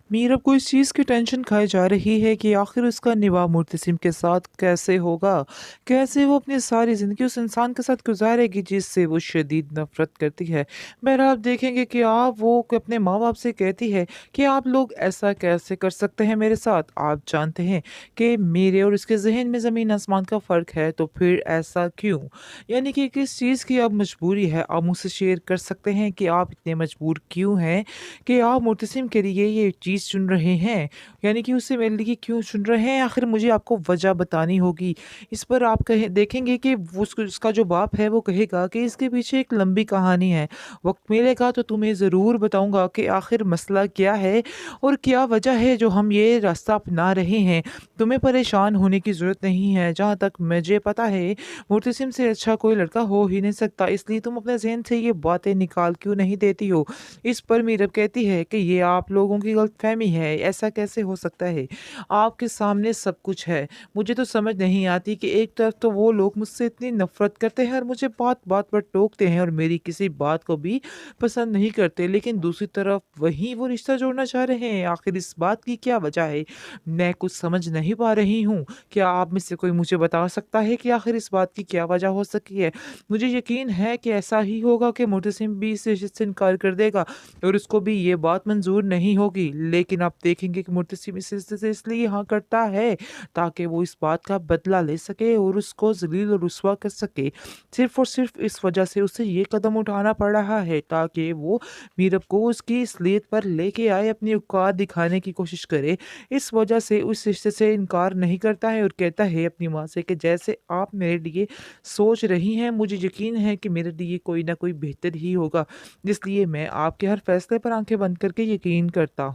मीरब को इस चीज़ की टेंशन खाई जा रही है कि आखिर उसका निभाव मुर्तसिम के साथ कैसे होगा। कैसे वो अपनी सारी ज़िंदगी उस इंसान के साथ गुजारेगी जिससे वो शदीद नफ़रत करती है। बहरहाल आप देखेंगे कि आप वो अपने माँ बाप से कहती है कि आप लोग ऐसा कैसे कर सकते हैं मेरे साथ। आप जानते हैं कि मेरे और उसके जहन में ज़मीन आसमान का फ़र्क है, तो फिर ऐसा क्यों? यानी कि किस चीज़ की अब मजबूरी है, आप मुझसे शेयर कर सकते हैं कि आप इतने मजबूर क्यों हैं कि आप मुर्तसिम के लिए ये चीज़ चुन रहे हैं, यानी कि उसे मिलने के लिए क्यों चुन रहे हैं? आखिर मुझे आपको वजह बतानी होगी। इस पर आप देखेंगे कि वो उसका जो बाप है वो कहेगा कि इसके पीछे एक लंबी कहानी है। वक़्त मिलेगा तो तुम्हें ज़रूर बताऊँगा कि आखिर मसला क्या है और क्या वजह है जो हम ये रास्ता अपना रहे हैं। तुम्हें परेशान होने की ज़रूरत नहीं है, जहाँ तक मुझे पता है मुर्तसिम से अच्छा कोई लड़का हो ही नहीं सकता, इसलिए तुम अपने ज़हन से ये बातें निकाल क्यों नहीं देती हो? इस पर मीरब कहती है कि ये आप लोगों की गलतफ़हमी है, ऐसा कैसे हो सकता है? आपके सामने सब कुछ है। मुझे तो समझ नहीं आती कि एक तरफ तो वो लोग मुझसे इतनी नफ़रत करते हैं और मुझे बात-बात पर टोकते हैं और मेरी किसी बात को भी पसंद नहीं करते, लेकिन दूसरी तरफ वही वो रिश्ता जोड़ना चाह रहे हैं। आखिर इस बात की क्या वजह है? मैं कुछ समझ नहीं पा रही हूँ। क्या आप में से कोई मुझे बता सकता है कि आखिर इस बात की क्या वजह हो सकती है? मुझे यकीन है कि ऐसा ही होगा कि मुर्तसिम भी इस रिश्ते से इनकार कर देगा और उसको भी ये बात मंज़ूर नहीं होगी। लेकिन आप देखेंगे कि मुर्तसिम इस रिश्ते से इसलिए हाँ करता है ताकि वो इस बात का बदला ले सके और उसको ज़लील और रुस्वा कर सके। सिर्फ़ और सिर्फ़ इस वजह से उसे ये कदम उठाना पड़ रहा है ताकि वो मीरब को उसकी असलियत पर लेके आए, अपनी औकात दिखाने की कोशिश करे। इस वजह से उस रिश्ते से इनकार नहीं करता है और कहता है अपनी माँ से कि जैसे आप मेरे लिए सोच रही हैं, मुझे यकीन है कि मेरे लिए कोई ना कोई बेहतर ही होगा। इसलिए मैं आपके हर फैसले पर आँखें बंद करके यकीन करता हूँ।